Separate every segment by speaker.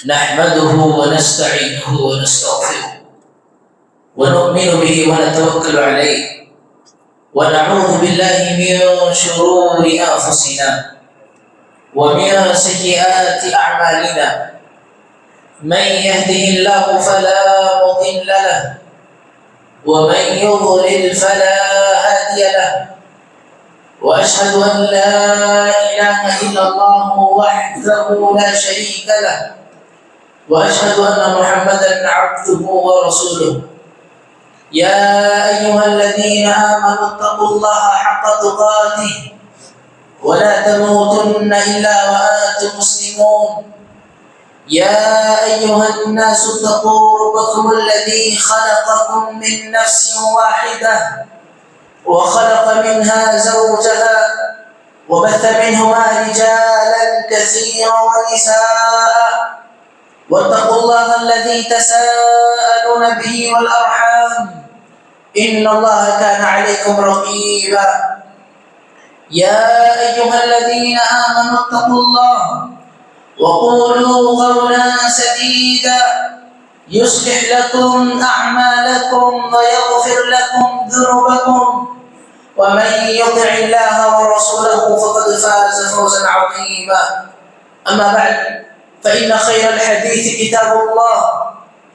Speaker 1: نحمده ونستعينه ونستغفره ونؤمن به ونتوكل عليه ونعوذ بالله من شرور أنفسنا ومن سيئات أعمالنا. من يهده الله فلا مضل له ومن يضلل فلا هادي له، وأشهد أن لا إله إلا الله وحده لا شريك له، وأشهد أن محمدا عبده ورسوله. يا أيها الذين آمنوا اتقوا الله حق تقاته ولا تموتن إلا وأنتم مسلمون. يا أيها الناس اتقوا ربكم الذي خلقكم من نفس واحدة وخلق منها زوجها وبث منهما رجالا كثيرا ونساء، واتقوا الله الذي تساءلون به والأرحام إن الله كان عليكم رقيبا. يا أيها الذين آمنوا اتقوا الله وقولوا قولا سديدا يصلح لكم أعمالكم ويغفر لكم ذنوبكم، ومن يطع الله ورسوله فقد فاز فوزا عظيما. أما بعد، فإن خير الحديث كتاب الله،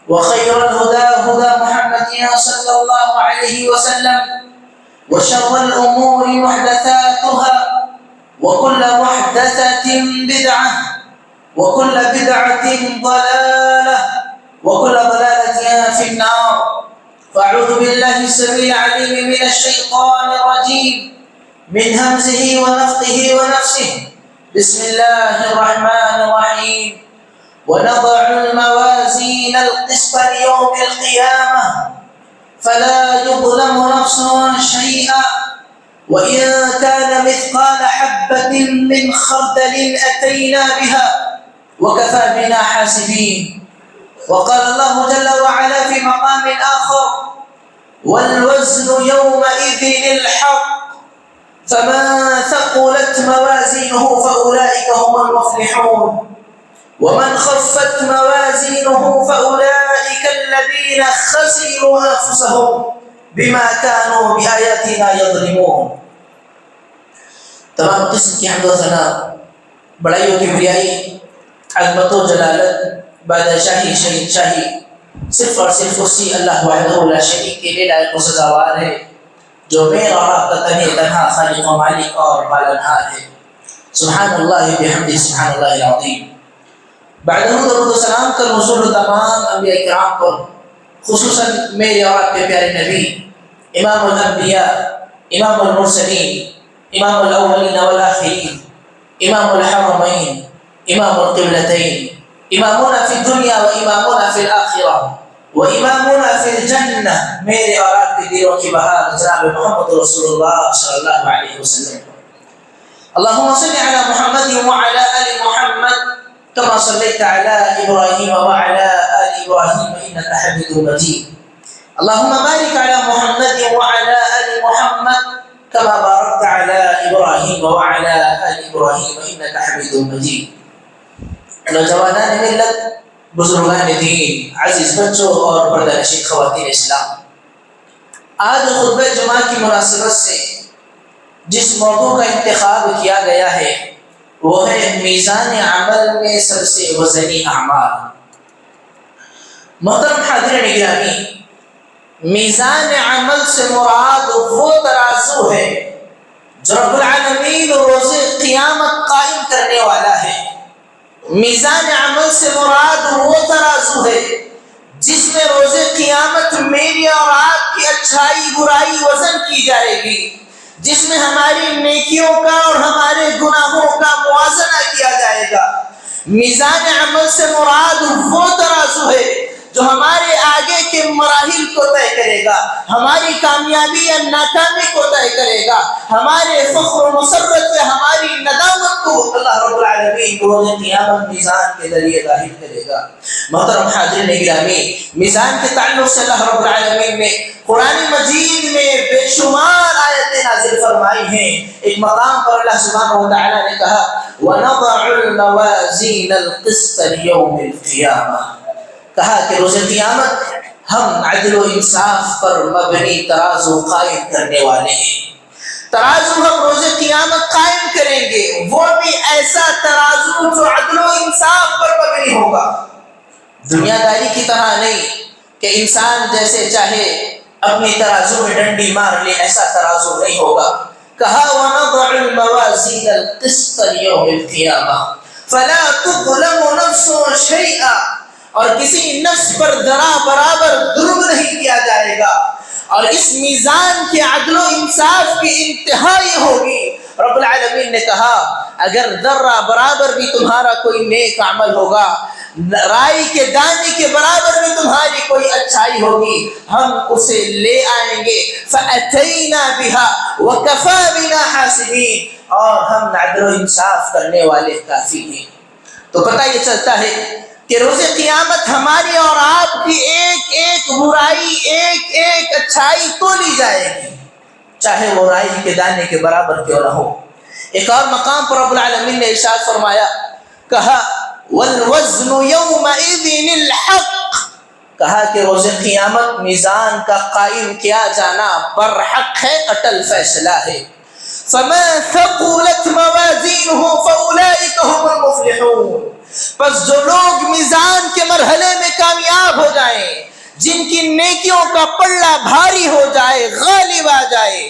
Speaker 1: وخير الهدى هدى محمد صلى الله عليه وسلم، وشر الأمور محدثاتها، وكل محدثة بدعة، وكل بدعة ضلالة، وكل ضلالة في النار. فأعوذ بالله السميع العليم من الشيطان الرجيم من همزه ونفخه ونفسه. بسم الله الرحمن الرحيم. ونضع الموازين القسط ليوم القيامة فلا يظلم نفس شيئا وإن كان مثقال حبة من خردل أتينا بها وكفى بنا حاسبين. وقال الله جل وعلا في مقام آخر: والوزن يومئذ الحق فمن ثقلت موازينه فأولئك هم المفلحون ومن خفت موازينه فأولئك الذين خسروا أنفسهم بما كانوا بآياتنا يظلمون. تمام قسم کی حمد و ثنا، بڑائیوں کی بریائی، عظمت و جلالت، بادشاہی، شہنشاہی صرف اور صرف اسی اللہ وحدہ لا شریک کے لیے لائق و سزاوار ہے، جو میرا اور آپ کا تنہا خالق و مالک اور پالنہار ہے۔ سبحان اللہ بحمدہ، سبحان اللہ العظیم۔ بعد درود و سلام کا نزول تمام انبیاء کرام پر، خصوصاً میرے اور آپ کے پیارے نبی، امام الانبیاء، امام المرسلین، امام الاولین والآخرین، امام الحرمین، امام القبلتین، امامنا فی الدنیا و امامنا فی الآخرہ و امامنا فی الجنہ، میرے اور آپ کے دلوں کی بہار جناب محمد رسول اللہ صلی اللہ علیہ وسلم۔ اللہم صل علی محمد وعلی آل محمد كما صليت على إبراهيم وعلى آل إبراهيم إنك حميد مجيد. اللهم بارك على محمد وعلى آل محمد كما باركت على إبراهيم وعلى آل إبراهيم إنك حميد مجيد. نوجوانان ملت، بزرگان دین، عزیز بچوں اور پردہ خواتین اسلام، آج خطبہ جمعہ کی مناسبت سے جس موضوع کا انتخاب کیا گیا ہے وہ ہے میزان عمل میں سب سے وزنی اعمال۔ محترم حاضرین گرامی، میزان عمل سے مراد وہ ترازو ہے جو رب العالمین روز قیامت قائم کرنے والا ہے۔ میزان عمل سے مراد وہ ترازو ہے جس میں روز قیامت میری اور آپ کی اچھائی برائی وزن کی جائے گی، جس میں ہماری نیکیوں کا اور ہمارے گناہوں کا موازنہ کیا جائے گا۔ میزان عمل سے مراد وہ ترازو ہے جو ہمارے آگے کے مراحل کو طے کرے گا، ہماری کامیابی یا ناکامی کو طے کرے گا، ہمارے فخر و مسرت سے ہماری ندامت کو اللہ رب العالمین روز قیامت میزان کے ذریعے ظاہر کرے گا۔ محترم حاضرین گرامی، میزان کے تعلق سے اللہ رب العالمین نے قرآن مجید میں بے شمار آیتیں نازل فرمائی ہیں۔ ایک مقام پر اللہ سبحانہ و تعالیٰ نے کہا وَنَضَعُ الْمَوَازِينَ الْقِسْطَ لِيَوْمِ الْقِيَامَةِ، کہا کہ روز قیامت ہم عدل و انصاف پر مبنی ترازو قائم کرنے والے ہیں۔ ترازو ہم روز قیامت قائم کریں گے، وہ بھی ایسا ترازو جو عدل و انصاف پر مبنی ہوگا، دنیا داری کی طرح نہیں کہ انسان جیسے چاہے اپنی ترازو میں ڈنڈی مار لے، ایسا ترازو نہیں ہوگا۔ کہا وَنَضَعُ الْمَوَازِينَ الْقِسْطَ لِيَوْمِ الْقِيَامَةِ فَلَا تُظْلَمُ نَفْسٌ شَيْئًا، اور کسی نفس پر ذرا برابر ظلم نہیں کیا جائے گا، اور اس میزان کے عدل و انصاف کی انتہا یہ ہوگی۔ رب العالمین نے کہا اگر ذرہ برابر بھی تمہارا کوئی نیک عمل ہوگا، رائی کے دانے کے برابر بھی تمہاری کوئی اچھائی ہوگی، ہم اسے لے آئیں گے فَأَتَيْنَا بِهَا وَكَفَى بِنَا حَاسِبِينَ، اور ہم عدل و انصاف کرنے والے کافی ہیں۔ تو پتہ یہ چلتا ہے کہ روز قیامت ہماری اور آپ کی ایک ایک برائی، ایک ایک اچھائی تولی جائے گی، چاہے وہ رائی کے دانے کے برابر کیوں نہ ہو۔ ایک اور مقام پر رب العالمین نے ارشاد فرمایا، کہا وَالْوَزْنُ يَوْمَئِذٍ الْحَقِّ، کہا کہ روز قیامت میزان کا قائم کیا جانا برحق ہے، اٹل فیصلہ ہے۔ فَمَا ثَقُلَتْ مَوَازِينُهُ فَأُولَئِكَ هُمُ الْمُفْلِحُونَ، پس جو لوگ میزان کے مرحلے میں کامیاب ہو جائیں، جن کی نیکیوں کا پلڑا بھاری ہو جائے، غالب آ جائے،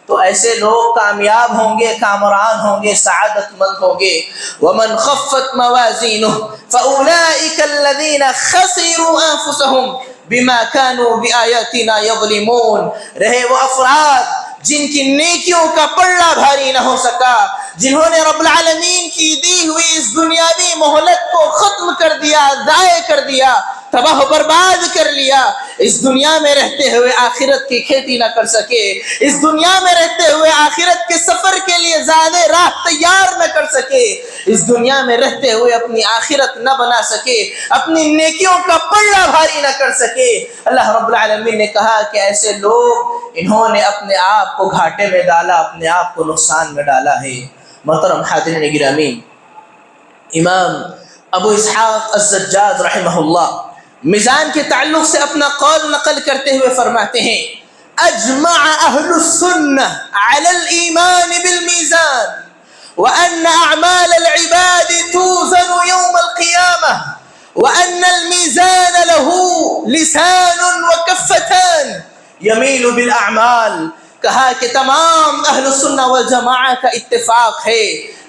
Speaker 1: تو ایسے لوگ کامیاب ہوں گے، کامران ہوں گے، سعادت مند ہوں گے۔ وَمَنْ خَفَّتْ مَوَازِينُهُ فَأُولَئِكَ الَّذِينَ خَسِرُوا أَنفُسَهُمْ بِمَا كَانُوا بِآيَاتِنَا يَظْلِمُونَ، رہے وہ افراد جن کی نیکیوں کا پلڑا بھاری نہ ہو سکا، جنہوں نے رب العالمین کی دی ہوئی اس دنیاوی مہلت کو ختم کر دیا، ضائع کر دیا، تباہ و برباد کر لیا، اس دنیا میں رہتے ہوئے آخرت کی کھیتی نہ کر سکے، اس دنیا میں رہتے ہوئے آخرت کے سفر کے لیے زیادہ راہ تیار نہ کر سکے، اس دنیا میں رہتے ہوئے اپنی آخرت نہ بنا سکے، اپنی نیکیوں کا پلڑا بھاری نہ کر سکے۔ اللہ رب العالمین نے کہا کہ ایسے لوگ انہوں نے اپنے آپ کو گھاٹے میں ڈالا، اپنے آپ کو نقصان میں ڈالا ہے۔ محترم حاضرین گرامی، امام ابو اسحاق الزجاج رحمہ اللہ میزان کے تعلق سے اپنا قول نقل کرتے ہوئے فرماتے ہیں اجمع اہل السنہ علی الایمان بالمیزان وان اعمال العباد توزن یوم القیامہ وان الميزان له لسان وكفتان يميل بالاعمال، کہا کہ تمام اہل السنہ والجماعہ کا اتفاق ہے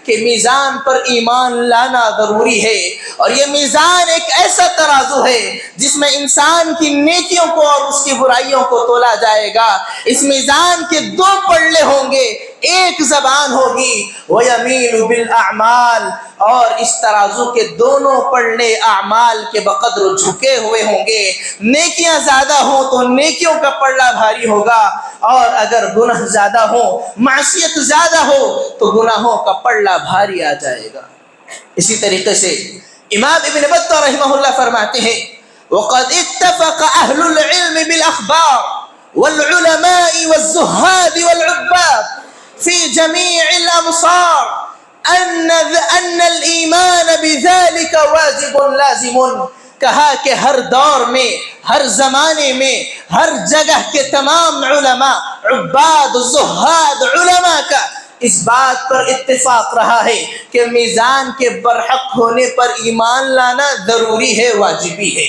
Speaker 1: کہ میزان پر ایمان لانا ضروری ہے، اور یہ میزان ایک ایسا ترازو ہے جس میں انسان کی نیکیوں کو اور اس کی برائیوں کو تولا جائے گا۔ اس میزان کے دو پلڑے ہوں گے، ایک زبان ہوگی وَيَمِيلُ بِالْأَعْمَالِ، اور اس ترازو کے دونوں پلڑے اعمال کے بقدر جھکے ہوئے ہوں گے۔ نیکیاں زیادہ ہوں تو نیکیوں کا پلڑا بھاری ہوگا، اور اگر گناہ زیادہ ہو، معصیت زیادہ ہو تو گناہوں کا پلڑا بھاری آ جائے گا۔ اسی طریقے سے امام ابن بطہ رحمہ اللہ فرماتے ہیں وَقَدْ اتَّفَقَ أَهْلُ الْعِلْمِ بِالْأَخْبَارِ وَالْعُلَمَاءِ وَالزُّهَّادِ وَالْعُبَّادِ فِي جَمِيعِ الْأَمْصَارِ أَنَّ الْإِيمَانَ بِذَلِكَ وَاجِبٌ لَازِمٌ، کہا کہ ہر دور میں، ہر زمانے میں، ہر جگہ کے تمام علماء، عباد، زہاد، علماء کا اس بات پر اتفاق رہا ہے کہ میزان کے برحق ہونے پر ایمان لانا ضروری ہے، واجبی ہے۔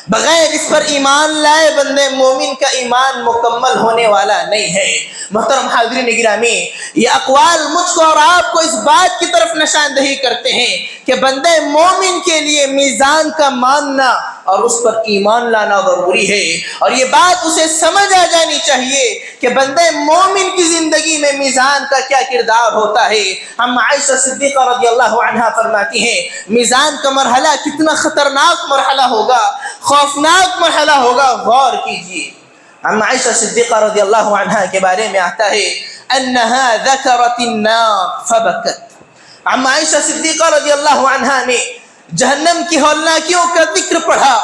Speaker 1: بغیر اس پر ایمان لائے بندے مومن کا ایمان مکمل ہونے والا نہیں ہے۔ محترم حاضرین گرامی، یہ اقوال مجھ کو اور آپ کو اس بات کی طرف نشاندہی کرتے ہیں کہ بندے مومن کے لیے میزان کا ماننا اور اس پر ایمان لانا ضروری ہے، اور یہ بات اسے سمجھ آ جانی چاہیے کہ بندے مومن کی زندگی میں میزان کا کیا کردار ہوتا ہے۔ ہم عائشہ صدیقہ رضی اللہ عنہا فرماتی ہیں میزان کا مرحلہ کتنا خطرناک مرحلہ ہوگا۔ خوفناک مرحلہ ہوگا. غور کیجیے. عن عائشہ صدیقہ رضی اللہ عنہا کے بارے میں آتا ہے انہا ذکرت النار فبکت. عن عائشہ صدیقہ رضی اللہ عنہا نے جہنم کی ہولناکیوں کا ذکر پڑھا,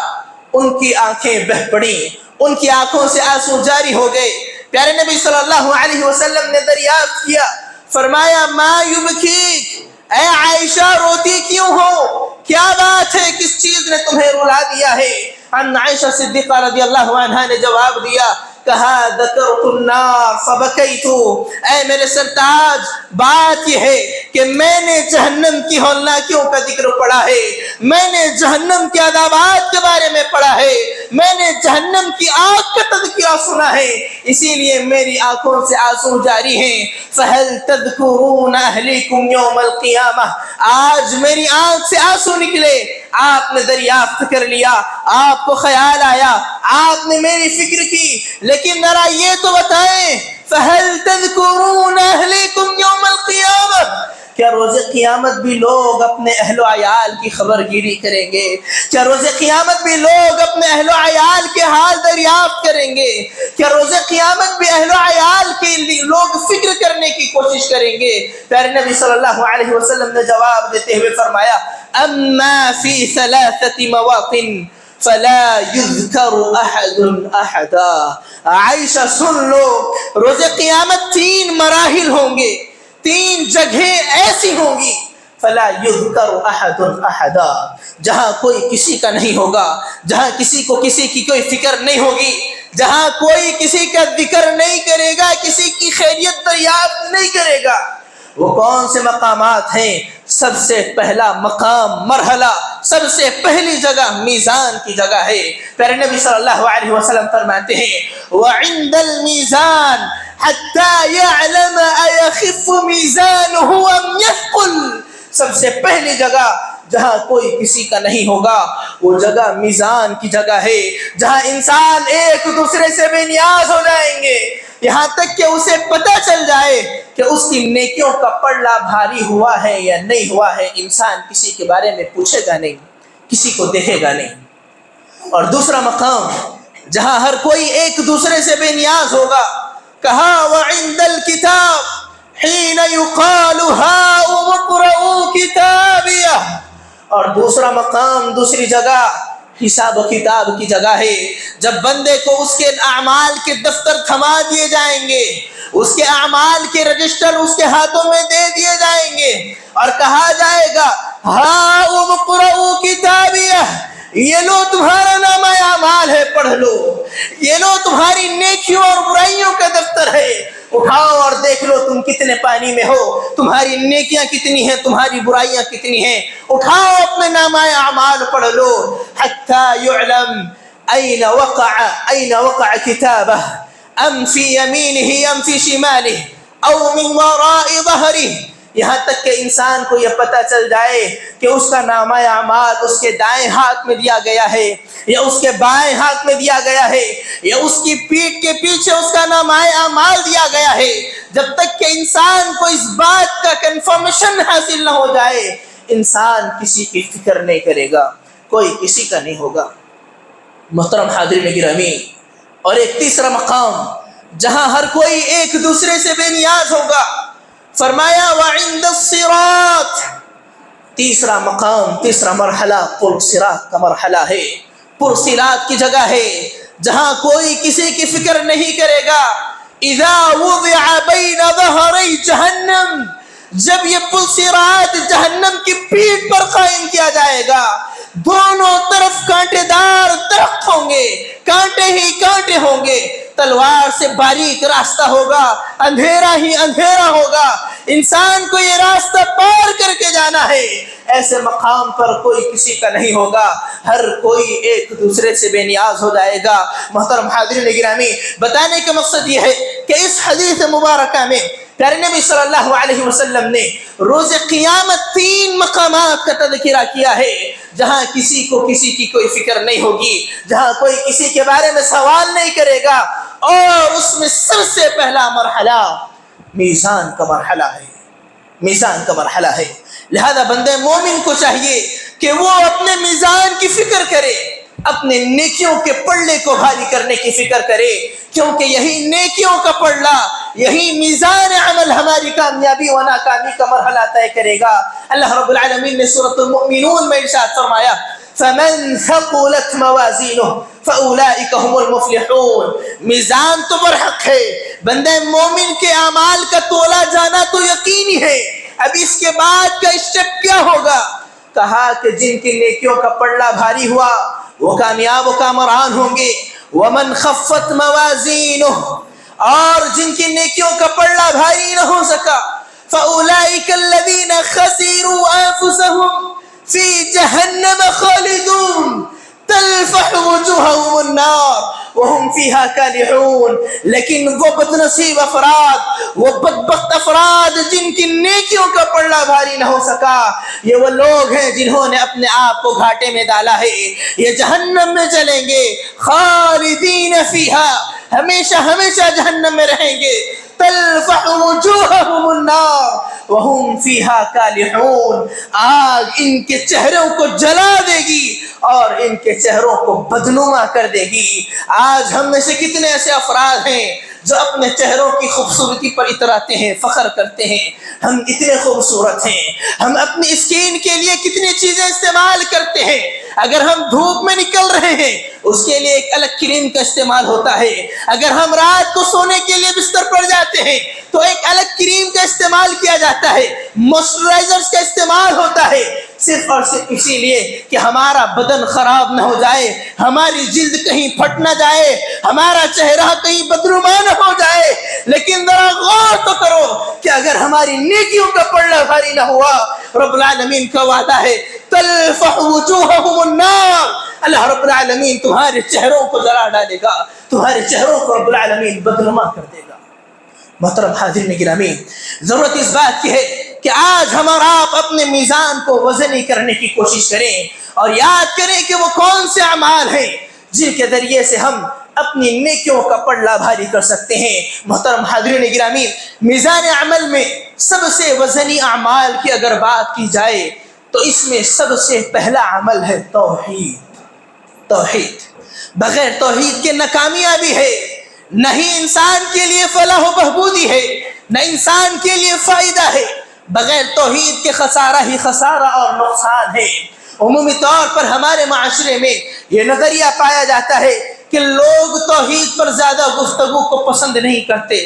Speaker 1: ان کی آنکھیں بہہ پڑیں, ان کی آنکھوں سے آنسو جاری ہو گئے. پیارے نبی صلی اللہ علیہ وسلم نے دریافت کیا, فرمایا ما یبکیک, اے عائشہ روتی کیوں ہو, کیا بات ہے, کس چیز نے تمہیں رلا دیا ہے؟ عن عائشہ صدیقہ رضی اللہ عنہا نے جواب دیا, کہا ذکرت النار فبکیت, اے میرے سرتاج بات یہ ہے کہ میں نے جہنم کی ہولناکیوں کا ذکر پڑھا ہے, میں نے جہنم کے عذابات کے بارے میں پڑھا ہے, میں نے جہنم کی آگ کا تذکرہ سنا ہے, اسی لیے میری آنکھوں سے آنسو جاری ہیں. فہل تذکرون اہلیکم یوم القیامہ, آج میری آنکھ سے آنسو نکلے, آپ نے دریافت کر لیا, آپ کو خیال آیا, آپ نے میری فکر کی, لیکن ذرا یہ تو بتائیں فہل تذکرون اہلیکم یوم القیامہ, کیا روز قیامت بھی لوگ اپنے اہل و عیال کی خبر گیری کریں گے؟ کیا روز قیامت بھی لوگ اپنے اہل و عیال کے حال دریافت کریں گے؟ کیا روز قیامت بھی اہل و عیال کے لوگ فکر کرنے کی کوشش کریں گے؟ پیارے نبی صلی اللہ علیہ وسلم نے جواب دیتے ہوئے فرمایا اما فی ثلاثۃ مواطن فلا یذکر احد احدا. عائشہ سن لو, روز قیامت 3 مراحل ہوں گے, 3 جگہیں ایسی ہوں گی, فلا یذکر احد احدا, جہاں کوئی کسی کا نہیں ہوگا, جہاں کسی کو کسی کی کوئی فکر نہیں ہوگی, جہاں کوئی کسی کا ذکر نہیں کرے گا, کسی کی خیریت دریافت نہیں کرے گا. وہ کون سے مقامات ہیں؟ سب سے پہلا مقام, مرحلہ, سب سے پہلی جگہ میزان کی جگہ ہے. پیارے نبی صلی اللہ علیہ وسلم فرماتے ہیں وعند المیزان حتی یعلم ایخف میزانہ ام یثقل, سب سے پہلی جگہ جہاں کوئی کسی کا نہیں ہوگا وہ جگہ میزان کی جگہ ہے, جہاں انسان ایک دوسرے سے بے نیاز ہو جائیں گے, یہاں تک کہ اسے پتہ چل جائے کہ اس کی نیکیوں کا پلڑا بھاری ہوا ہے یا نہیں ہوا ہے. انسان کسی کے بارے میں پوچھے گا نہیں, کسی کو دیکھے گا نہیں. اور دوسرا مقام جہاں ہر کوئی ایک دوسرے سے بے نیاز ہوگا, کہا وعند الکتاب حین یقال ہاؤم اقرؤوا کتابیہ. اور دوسرا مقام, دوسری جگہ حساب و کتاب کی جگہ ہے, جب بندے کو اس کے اعمال کے دفتر تھما دیے جائیں گے, اس کے اعمال کے رجسٹر اس کے ہاتھوں میں دے دیے جائیں گے اور کہا جائے گا ہاؤم اقرؤوا کتابیہ, یہ لو تمہارا نامہ اعمال ہے, پڑھ لو, یہ لو تمہاری نیکیوں اور برائیوں کا دفتر ہے, اٹھاؤ اور دیکھ لو تم کتنے پانی میں ہو, تمہاری نیکیاں کتنی ہیں, تمہاری برائیاں کتنی ہیں, اٹھاؤ اپنے نامہ اعمال پڑھ لو. حتی یعلم این وقع کتابہ ام فی یمینہ ام فی شمالہ او من وراء ظہرہ, یہاں تک کہ انسان کو یہ پتہ چل جائے کہ اس کا نامہ اعمال اس کے دائیں ہاتھ میں دیا گیا ہے یا اس کے بائیں ہاتھ میں دیا گیا ہے یا اس کی پیٹھ کے پیچھے اس کا نامہ اعمال دیا گیا ہے. جب تک کہ انسان کو اس بات کا کنفرمیشن حاصل نہ ہو جائے, انسان کسی کی فکر نہیں کرے گا, کوئی کسی کا نہیں ہوگا. محترم حاضرین گرامی, اور ایک تیسرا مقام جہاں ہر کوئی ایک دوسرے سے بے نیاز ہوگا, فرمایا وعند الصراط, تیسرا مقام, تیسرا مرحلہ پل صراط کا مرحلہ ہے, پل صراط کی جگہ ہے جہاں کوئی کسی کی فکر نہیں کرے گا. اذا وضع بین ظہری جہنم, جب یہ پل صراط جہنم کی پیٹھ پر قائم کیا جائے گا, دونوں طرف کانٹے دار درخت ہوں گے, کانٹے ہی کانٹے ہوں گے, تلوار سے باریک راستہ ہوگا, اندھیرا ہی اندھیرا ہوگا, انسان کو یہ راستہ پار کر کے جانا ہے. ایسے مقام پر کوئی کسی کا نہیں ہوگا, ہر کوئی ایک دوسرے سے بے نیاز ہو جائے گا. محترم حاضرین گرامی, بتانے کا مقصد یہ ہے کہ اس حدیث مبارکہ میں پیارے نبی صلی اللہ علیہ وسلم نے روز قیامت 3 مقامات کا تذکرہ کیا ہے جہاں کسی کو کسی کی کوئی فکر نہیں ہوگی, جہاں کوئی کسی کے بارے میں سوال نہیں کرے گا, اور اس میں سب سے پہلا مرحلہ میزان کا مرحلہ ہے, میزان کا مرحلہ ہے. لہذا بندے مومن کو چاہیے کہ وہ اپنے میزان کی فکر کرے, اپنے نیکیوں کے پلڑے کو بھاری کرنے کی فکر کرے، کیونکہ یہی نیکیوں کا پلڑا، یہی میزان عمل ہماری کامیابی و ناکامی کا مرحلہ طے کرے گا۔ اللہ رب العالمین نے سورۃ المؤمنون میں ارشاد فرمایا فَمَنْ ثَقُلَتْ مَوَازِينُهُ فَأُولَئِكَ هُمُ الْمُفْلِحُونَ۔ میزان تو برحق ہے، بندہ مومن کے اعمال کا تولا جانا تو یقینی ہے، اب اس کے بعد کا اسٹیپ کیا ہوگا؟ کہا کہ جن کی نیکیوں کا پلڑا بھاری ہوا وہ کامیاب و کامران ہوں گے۔ وَمَنْ خَفَّتْ مَوَازِينُهُ، اور جن کی نیکیوں کا پلڑا بھاری نہ ہو سکا فَأُولَئِكَ الَّذِينَ خَسِرُوا أَنفُسَهُمْ فِي جَهَنَّمَ خَالِدُونَ تَلْفَحُ وُجُوهَهُمُ النَّارُ وَهُمْ فِيهَا كَالِحُونَ۔ لیکن وہ بدنصیب افراد، وہ بدبخت افراد جن کی نیکیوں کا پلڑا بھاری نہ ہو سکا، یہ وہ لوگ ہیں جنہوں نے اپنے آپ کو گھاٹے میں ڈالا ہے، یہ جہنم میں چلیں گے، خالدین فیہا، ہمیشہ ہمیشہ جہنم میں رہیں گے، تلفح وجوہہم النار وہم فیہا کالحون، آگ ان کے چہروں کو جلا دے گی اور ان کے چہروں کو بدنما کر دے گی۔ آج ہم میں سے کتنے ایسے افراد ہیں جو اپنے چہروں کی خوبصورتی پر اتراتے ہیں، فخر کرتے ہیں، ہم اتنے خوبصورت ہیں، ہم اپنی اسکین کے لیے کتنی چیزیں استعمال کرتے ہیں، اگر ہم دھوپ میں نکل رہے ہیں اس کے لیے ایک الگ کریم کا استعمال ہوتا ہے، اگر ہم رات کو سونے کے لیے بستر پر جاتے ہیں تو ایک الگ کریم کا استعمال کیا جاتا ہے، موئسچرائزرز کا استعمال ہوتا ہے، صرف اور صرف اسی لیے کہ ہمارا بدن خراب نہ ہو جائے، ہماری جلد کہیں پھٹ نہ جائے، ہمارا چہرہ کہیں بدنما نہ ہو جائے۔ لیکن ذرا غور تو کرو کہ اگر ہماری نیکیوں کا پلڑا بھاری نہ ہوا، رب العالمین کا وعدہ ہے تلفح وجوہہم النار، اللہ رب العالمین تمہارے چہروں کو جلا ڈالے گا، تمہارے چہروں کو رب العالمین بدنما کر دے گا۔ محترم حاضرین گرامی، ضرورت اس بات کی ہے کہ آج ہم اور آپ اپنے میزان کو وزنی کرنے کی کوشش کریں اور یاد کریں کہ وہ کون سے اعمال ہیں جن کے ذریعے سے ہم اپنی نیکیوں کا پلڑا بھاری کر سکتے ہیں۔ محترم حاضرین گرامی، میزان عمل میں سب سے وزنی اعمال کی اگر بات کی جائے تو اس میں سب سے پہلا عمل ہے توحید۔ توحید، بغیر توحید کے نہ کامیابی ہے، نہ ہی انسان کے لیے فلاح و بہبودی ہے، نہ انسان کے لیے فائدہ ہے، بغیر توحید کے خسارہ ہی خسارہ اور نقصان ہے۔ عمومی طور پر ہمارے معاشرے میں یہ نظریہ پایا جاتا ہے کہ لوگ توحید پر زیادہ گفتگو کو پسند نہیں کرتے،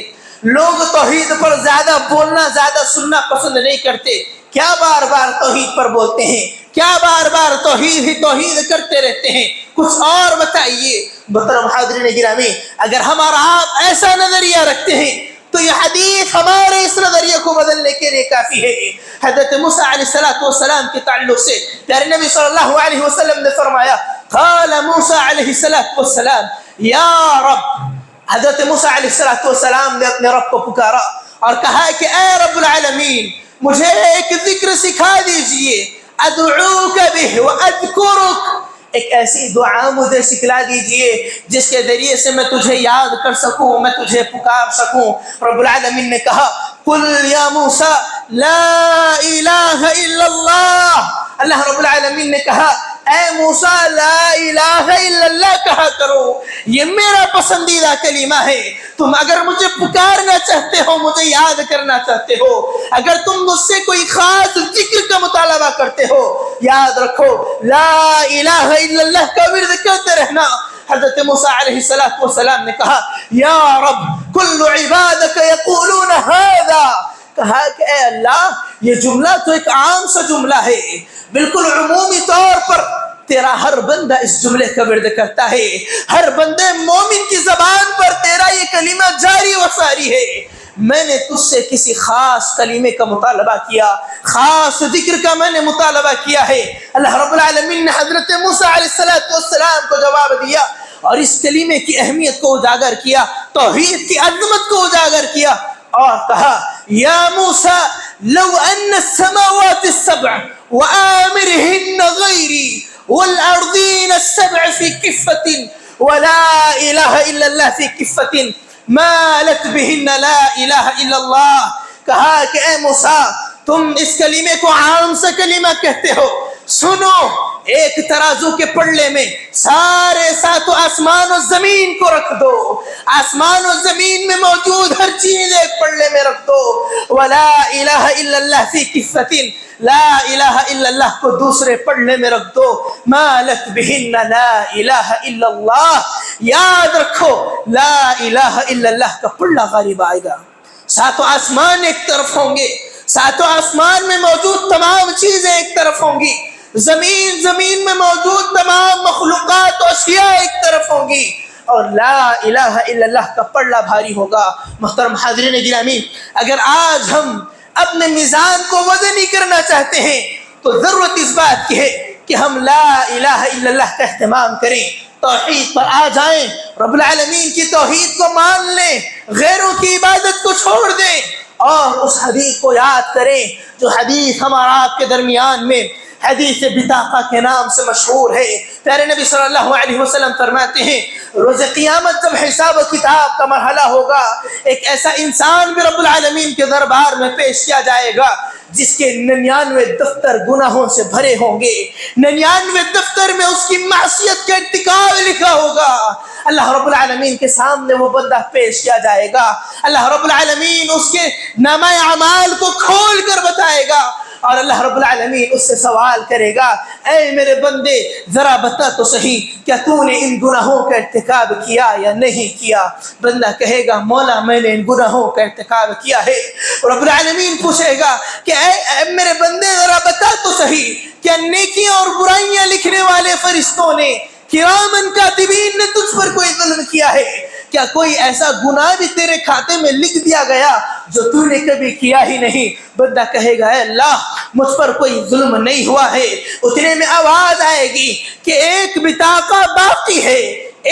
Speaker 1: لوگ توحید پر زیادہ بولنا، زیادہ سننا پسند نہیں کرتے، کیا بار بار توحید پر بولتے ہیں، کیا بار بار توحید ہی توحید کرتے رہتے ہیں، کچھ اور بتائیے۔ محترم حاضرین گرامی، اگر ہم اور آپ ایسا نظریہ رکھتے ہیں تو یہ حدیث ہمارے اس نظریے کو بدلنے کے لیے کافی ہے۔ حضرت موسیٰ علیہ السلام کے تعلق سے پیارے نبی صلی اللہ علیہ وسلم نے فرمایا قال موسیٰ علیہ السلام یا رب، حضرت موسیٰ علیہ السلام نے اپنے رب کو پکارا اور کہا کہ اے رب العالمین، مجھے ایک ذکر سکھا دیجئے، ادعوک بہ واذکرک، ایک ایسی دعا مجھے سکھلا دیجئے جس کے ذریعے سے میں تجھے یاد کر سکوں، میں تجھے پکار سکوں۔ رب العالمین نے کہا قل یا موسیٰ لا الہ الا اللہ، اللہ رب العالمین نے کہا اے موسیٰ لا الہ الا اللہ کہا کرو، یہ میرا پسندیدہ کلمہ ہے، تم اگر مجھے پکارنا چاہتے ہو، مجھے یاد کرنا چاہتے ہو، اگر تم مجھ سے کوئی خاص ذکر کا مطالبہ کرتے ہو، یاد رکھو لا الہ الا اللہ کا ورد کرتے رہنا۔ حضرت موسیٰ علیہ السلام نے کہا یا رب کل عبادک یقولون ھذا، کہا کہ اے اللہ یہ جملہ تو ایک عام سا جملہ ہے، بالکل عمومی طور پر تیرا ہر بندہ اس جملے کا ورد کرتا ہے، ہر بندے مومن کی زبان پر تیرا یہ کلمہ جاری و ساری ہے، میں نے تجھ سے کسی خاص کلمے کا مطالبہ کیا، خاص ذکر کا میں نے مطالبہ کیا ہے۔ اللہ رب العالمین نے حضرت موسیٰ علیہ السلام کو جواب دیا اور اس کلمے کی اہمیت کو اجاگر کیا، توحید کی عظمت کو اجاگر کیا اور کہا یا موسیٰ لو ان السماوات السبع وآمرهن غیری والارضین السبع فی کفت ولا الہ الا اللہ فی کفت مالت بہن لا الہ الا اللہ، کہا کہ اے موسیٰ تم اس کلمے کو عام سا کلمہ کہتے ہو، سنو ایک ترازو کے پلڑے میں سارے ساتوں آسمان و زمین کو رکھ دو، آسمان و زمین میں موجود ہر چیز ایک پلڑے میں رکھ دو، ولا الہ الا اللہ فی کفۃ، لا الہ الا اللہ کو دوسرے پلڑے میں رکھ دو، مالت بہن لا الہ الا اللہ، یاد رکھو لا الہ الا اللہ کا پلڑا غالب آئے گا۔ ساتوں آسمان ایک طرف ہوں گے، ساتوں آسمان میں موجود تمام چیزیں ایک طرف ہوں گی، زمین میں موجود تمام مخلوقات و اشیاء ایک طرف ہوں گی، اور لا الہ الا اللہ کا پلڑا بھاری ہوگا۔ محترم حاضرین گرامی، اگر آج ہم اپنے میزان کو وزنی کرنا چاہتے ہیں تو ضرورت اس بات کی ہے کہ ہم لا الہ الا اللہ کا اہتمام کریں، توحید پر آ جائیں، رب العالمین کی توحید کو مان لیں، غیروں کی عبادت کو چھوڑ دیں، اور اس حدیث کو یاد کریں جو حدیث ہمارا آپ کے درمیان میں حدیث بطاقہ کے نام سے مشہور ہے۔ پیارے نبی صلی اللہ علیہ وسلم فرماتے ہیں روز قیامت جب حساب و کتاب کا مرحلہ ہوگا، ایک ایسا انسان بھی رب العالمین کے دربار میں پیش کیا جائے گا جس کے 99 دفتر گناہوں سے بھرے ہوں گے، 99 دفتر میں اس کی معصیت کا ارتکاب لکھا ہوگا۔ اللہ رب العالمین کے سامنے وہ بندہ پیش کیا جائے گا، اللہ رب العالمین اس کے نامہ اعمال کو کھول کر بتائے گا، اور اللہ رب العالمین اس سے سوال کرے گا، اے میرے بندے ذرا بتا تو صحیح کیا تو نے ان گناہوں کا ارتکاب کیا یا نہیں کیا؟ بندہ کہے گا مولا میں نے ان گناہوں کا ارتکاب کیا ہے۔ رب العالمین پوچھے گا کہ اے میرے بندے ذرا بتا تو صحیح کیا نیکیاں اور برائیاں لکھنے والے فرشتوں نے، کرامن کاتبین نے تجھ پر کوئی ظلم کیا ہے؟ کیا کوئی ایسا گناہ بھی تیرے کھاتے میں لکھ دیا گیا جو تو نے کبھی کیا ہی نہیں؟ بندہ کہے گا اے اللہ مجھ پر کوئی ظلم نہیں ہوا ہے۔ اتنے میں آواز آئے گی کہ ایک بطاقہ باقی ہے،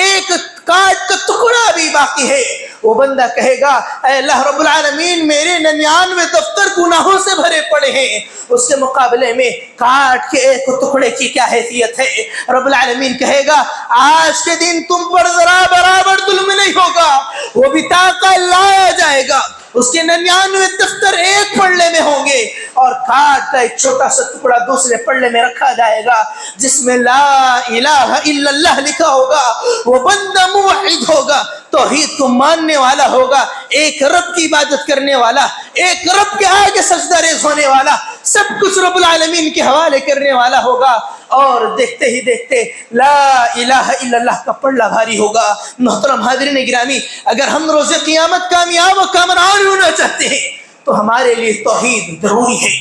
Speaker 1: ایک کارڈ کا ٹکڑا بھی باقی ہے۔ وہ بندہ کہے گا اے اللہ رب العالمین میرے 99 دفتر گناہوں سے بھرے پڑے ہیں، اس کے مقابلے میں کارڈ کے ایک ٹکڑے کی کیا حیثیت ہے؟ رب العالمین کہے گا آج کے دن تم پر ذرا برابر ظلم نہیں ہوگا۔ وہ بطاقہ لایا جائے گا، اس کے 99 دفتر ایک پلڑے میں ہوں گے، اور کارڈ کا ایک چھوٹا سا ٹکڑا دوسرے پلڑے میں رکھا جائے گا جس میں لا الہ الا اللہ لکھا ہوگا۔ وہ بندہ موحد ہوگا، توحید کو ماننے والا ہوگا، ایک رب کی عبادت کرنے والا، ایک رب کے آگے سجدہ ریز ہونے والا، سب کچھ رب العالمین کے حوالے کرنے والا ہوگا، اور دیکھتے ہی دیکھتے لا الہ الا اللہ کا پلڑا بھاری ہوگا۔ محترم حاضرین گرامی، اگر ہم روز قیامت کامیاب و کامران ہونا چاہتے ہیں تو ہمارے لیے توحید ضروری ہے،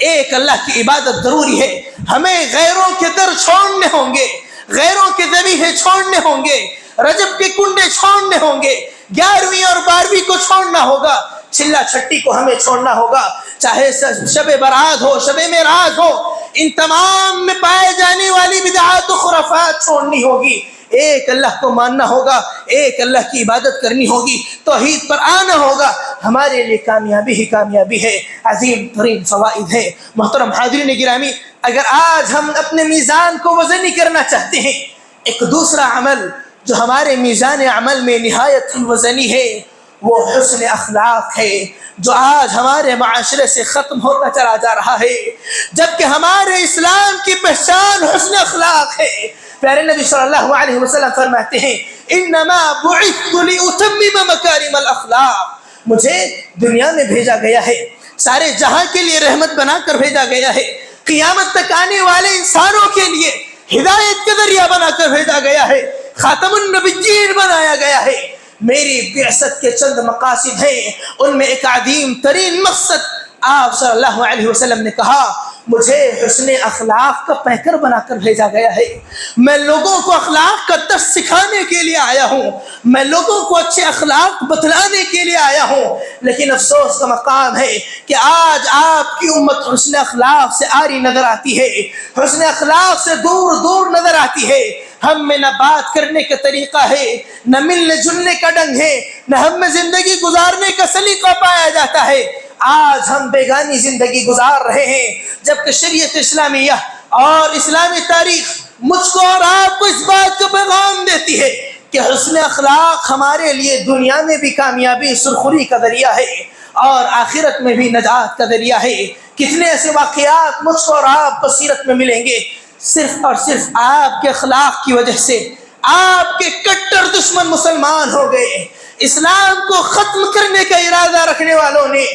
Speaker 1: ایک اللہ کی عبادت ضروری ہے۔ ہمیں غیروں کے در چھوڑنے ہوں گے، غیروں کے ذبیحے چھوڑنے ہوں گے، رجب کے کنڈے چھوڑنے ہوں گے، 11ویں اور 12ویں کو چھوڑنا ہوگا، چھلا چھٹی کو ہمیں چھوڑنا ہوگا، چاہے شب برات ہو، شب معراج ہو، ان تمام میں پائے جانے والی بدعات و خرافات چھوڑنی ہوگی، ایک اللہ کو ماننا ہوگا، ایک اللہ کی عبادت کرنی ہوگی، توحید پر آنا ہوگا۔ ہمارے لیے کامیابی ہی کامیابی ہے، عظیم ترین فوائد ہے۔ محترم حاضرین گرامی، اگر آج ہم اپنے میزان کو وزنی کرنا چاہتے ہیں، ایک دوسرا عمل جو ہمارے میزان عمل میں نہایت ہی وزنی ہے وہ حسن اخلاق ہے، جو آج ہمارے معاشرے سے ختم ہوتا چلا جا رہا ہے، جبکہ ہمارے اسلام کی پہچان حسن اخلاق ہے۔ پیارے نبی صلی اللہ علیہ وسلم فرماتے ہیں انما بعثت لاتمم مکارم الاخلاق، مجھے دنیا میں بھیجا گیا ہے، سارے جہاں کے لیے رحمت بنا کر بھیجا گیا ہے، قیامت تک آنے والے انسانوں کے لیے ہدایت کا ذریعہ بنا کر بھیجا گیا ہے، خاتم النبیین بنایا گیا ہے۔ میری بعثت کے چند مقاصد ہیں، ان میں ایک عظیم ترین مقصد آپ صلی اللہ علیہ وسلم نے کہا مجھے حسن اخلاق کا پیکر بنا کر بھیجا گیا ہے، میں لوگوں کو اخلاق کا درس سکھانے کے لیے آیا ہوں، میں لوگوں کو اچھے اخلاق بتلانے کے لیے آیا ہوں۔ لیکن افسوس کا مقام ہے کہ آج آپ کی امت حسن اخلاق سے عاری نظر آتی ہے، حسن اخلاق سے دور دور نظر آتی ہے۔ ہم میں نہ بات کرنے کا طریقہ ہے، نہ ملنے جلنے کا ڈنگ ہے، نہ ہم میں زندگی گزارنے کا سلیقہ پایا جاتا ہے۔ آج ہم بیگانی زندگی گزار رہے ہیں، جبکہ شریعت اسلامیہ اور اسلامی تاریخ مجھ کو اور آپ کو اس بات کا پیغام دیتی ہے کہ حسن اخلاق ہمارے لیے دنیا میں بھی کامیابی سرخری کا ذریعہ ہے اور آخرت میں بھی نجات کا ذریعہ ہے۔ کتنے ایسے واقعات مجھ کو اور آپ کو سیرت میں ملیں گے صرف اور صرف آپ کے اخلاق کی وجہ سے آپ کے کٹر دشمن مسلمان ہو گئے. اسلام کو ختم کرنے کا ارادہ رکھنے والوں نے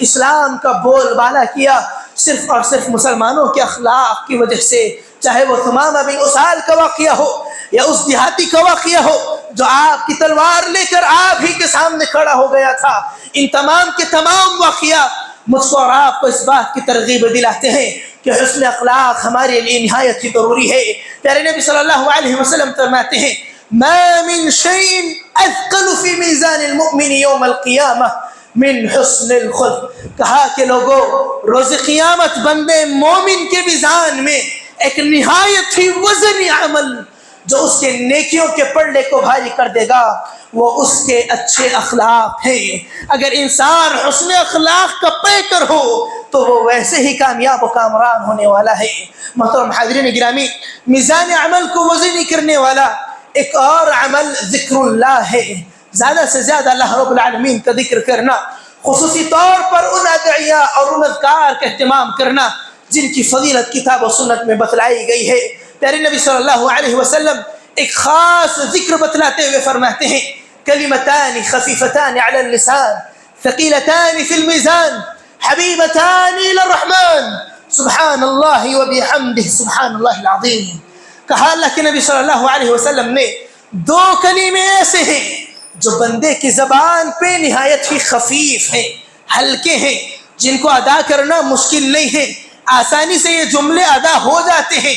Speaker 1: اسلام کا بول بالا کیا صرف اور صرف مسلمانوں کے اخلاق کی وجہ سے. چاہے وہ ثمامہ بن اسال کا واقعہ ہو یا اس دیہاتی کا واقعہ ہو جو آپ کی تلوار لے کر آپ ہی کے سامنے کھڑا ہو گیا تھا. ان تمام کے تمام واقعات مجھ کو اور آپ کو اس بات کی ترغیب دلاتے ہیں کہ حسن اخلاق ہمارے لیے نہایت ہی ضروری ہے. پیارے نبی صلی اللہ علیہ وسلم فرماتے ہیں ما من شيء اثقل في ميزان المؤمن يوم القيامة من حسن الخلق. کہا کہ لوگوں روز قیامت بندے مومن کے میزان میں ایک نہایت ہی وزنی عمل جو اس کے نیکیوں کے پلڑے کو بھاری کر دے گا وہ اس کے اچھے اخلاق ہیں. اگر انسان حسن اخلاق کا پیکر ہو تو وہ ویسے ہی کامیاب و کامران ہونے والا ہے. محترم حاضرین گرامی، میزان عمل کو وزنی کرنے والا ایک اور عمل ذکر اللہ ہے. زیادہ سے زیادہ اللہ رب العالمین کا ذکر کرنا، خصوصی طور پر ان ادعیاء اور ان اذکار کا اہتمام کرنا جن کی فضیلت کتاب و سنت میں بتلائی گئی ہے. پیارے نبی صلی اللہ علیہ وسلم ایک خاص ذکر بتلاتے ہوئے فرماتے ہیں کلمتان خفیفتان علی اللسان ثقیلتان فی المیزان حبیبتان الی الرحمن سبحان اللہ وبحمدہ سبحان اللہ العظیم. کہا اللہ کے نبی صلی اللہ علیہ وسلم نے دو کلمے ایسے ہیں جو بندے کی زبان پہ نہایت ہی خفیف ہیں، ہلکے ہیں، جن کو ادا کرنا مشکل نہیں ہے، آسانی سے یہ جملے ادا ہو جاتے ہیں.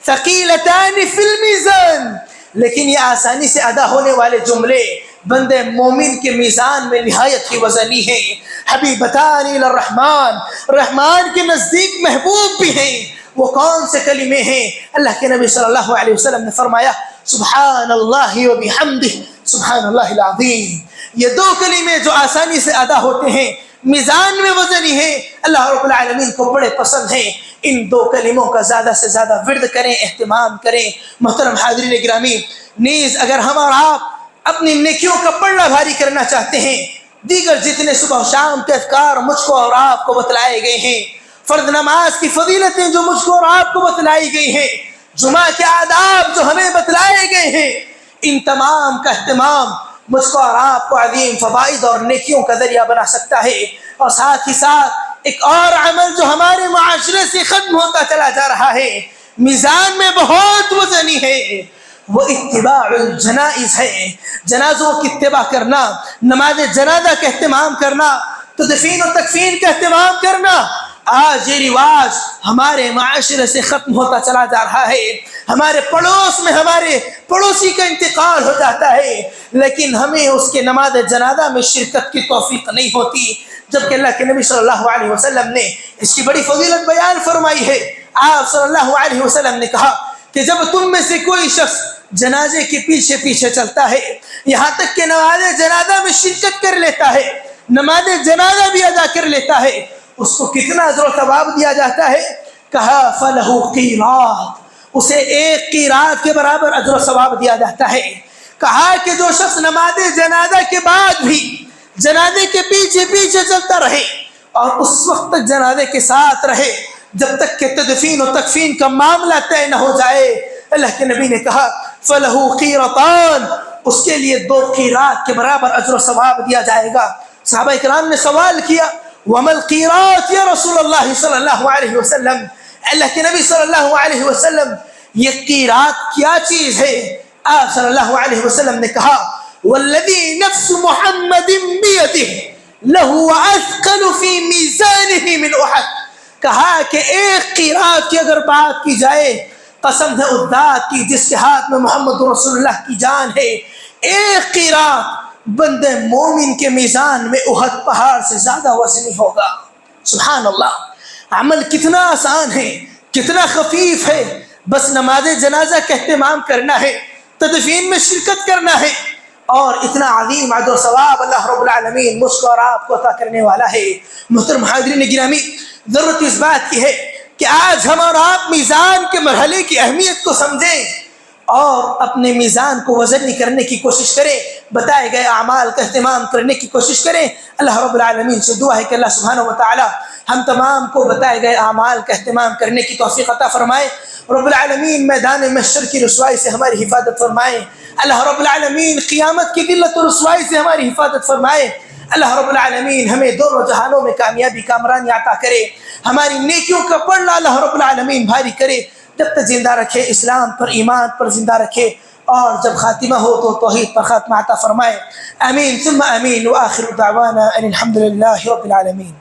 Speaker 1: ثقیلتان فی المیزان، لیکن یہ آسانی سے ادا ہونے والے جملے بندے مومن کے میزان میں نہایت ہی وزنی ہیں. حبیبتان الی الرحمن، رحمان کے نزدیک محبوب بھی ہیں. وہ کون سے کلمے ہیں؟ اللہ کے نبی صلی اللہ علیہ وسلم نے فرمایا سبحان اللہ وبحمدہ سبحان اللہ العظیم. یہ دو کلمے جو آسانی سے ادا ہوتے ہیں، میزان میں وزنی ہیں، اللہ رب العالمین کو بڑے پسند ہیں. ان دو کلموں کا زیادہ سے زیادہ ورد کریں، اہتمام کریں. محترم حاضرین گرامی، نیز اگر ہم اور آپ اپنی نیکیوں کا پلڑا بھاری کرنا چاہتے ہیں، دیگر جتنے صبح و شام کے اذکار مجھ کو اور آپ کو بتلائے گئے ہیں، فرض نماز کی فضیلتیں جو مجھ کو اور آپ کو بتلائی گئی ہیں، جمعہ کے آداب جو ہمیں بتلائے گئے ہیں، ان تمام کا اہتمام مجھ کو اور آپ کو عظیم فوائد اور نیکیوں کا ذریعہ بنا سکتا ہے. اور ساتھ ہی ساتھ ایک اور عمل جو ہمارے معاشرے سے ختم ہوتا چلا جا رہا ہے، میزان میں بہت وزنی ہے، وہ اتباع الجنائز ہے. جنازوں کی اتباع کرنا، نماز جنازہ کا اہتمام کرنا، تدفین و تکفین کا اہتمام کرنا، آج یہ رواج ہمارے معاشرے سے ختم ہوتا چلا جا رہا ہے. ہمارے پڑوس میں ہمارے پڑوسی کا انتقال ہو جاتا ہے لیکن ہمیں اس کے نماز جنازہ میں شرکت کی توفیق نہیں ہوتی، جبکہ اللہ کے نبی صلی اللہ علیہ وسلم نے اس کی بڑی فضیلت بیان فرمائی ہے. آپ صلی اللہ علیہ وسلم نے کہا کہ جب تم میں سے کوئی شخص جنازے کے پیچھے پیچھے چلتا ہے یہاں تک کہ نماز جنازہ میں شرکت کر لیتا ہے، نماز جنازہ بھی ادا کر لیتا ہے، اس کو کتنا اجر و ثواب دیا جاتا ہے؟ کہا فَلَهُ قِيرَاطٌ، اسے ایک قیراط کے برابر اجر و ثواب دیا جاتا ہے. کہا کہ جو شخص نماز جنازہ کے بعد بھی جنازے کے پیچھے پیچھے چلتا رہے اور اس وقت تک جنازے کے ساتھ رہے جب تک کہ تدفین و تکفین کا معاملہ طے نہ ہو جائے، اللہ کے نبی نے کہا فَلَهُ قِيرَطَانِ، اس کے لیے 2 قیراط کے برابر اجر و ثواب دیا جائے گا. صحابہ کرام نے سوال کیا وَمَا الْقِيرَاطُ یا رسول اللہ صلی اللہ علیہ وسلم، اللہ کے نبی صلی اللہ علیہ وسلم یہ قیراط کیا چیز ہے؟ آپ صلی اللہ علیہ وسلم نے کہا وَالَّذِي نَفْسُ مُحَمَّدٍ بِيَدِهِ لَهُ أَثْقَلُ فِي مِيزَانِهِ مِنْ أُحُدٍ. کہا کہ ایک قیراط کی اگر بات کی جائے، قسم ہے اس ذات کی جس کے ہاتھ میں محمد رسول اللہ کی جان ہے، ایک قیراط بندے مومن کے میزان میں احد پہاڑ سے زیادہ وزنی ہوگا. سبحان اللہ، عمل کتنا آسان ہے، کتنا خفیف ہے، بس نماز جنازہ کا اہتمام کرنا ہے، تدفین میں شرکت کرنا ہے، اور اتنا عظیم اجر و ثواب اللہ رب العالمین مجھ کو اور آپ کو عطا کرنے والا ہے. محترم حاضرین گرامی، ضرورت اس بات کی ہے کہ آج ہم اور آپ میزان کے مرحلے کی اہمیت کو سمجھیں اور اپنے میزان کو وزنی کرنے کی کوشش کریں، بتائے گئے اعمال کا اہتمام کرنے کی کوشش کریں. اللہ رب العالمین سے دعا ہے کہ اللہ سبحانہ و تعالی ہم تمام کو بتائے گئے اعمال کا اہتمام کرنے کی توفیق عطا فرمائے۔ رب العالمین میدان محشر کی رسوائی سے ہماری حفاظت فرمائے۔ اللہ رب العالمین قیامت کی ذلت و رسوائی سے ہماری حفاظت فرمائے۔ اللہ رب العالمین ہمیں دونوں جہانوں میں کامیابی کامرانی عطا کرے، ہماری نیکیوں کا پڑھنا اللہ رب العالمین بھاری کرے، جب تک زندہ رکھے اسلام پر ایمان پر زندہ رکھے، اور جب خاتمہ ہو تو توحید پر خاتمہ عطا فرمائے۔ آمین ثم آمین، وآخر دعوانا ان الحمد للہ رب العالمین۔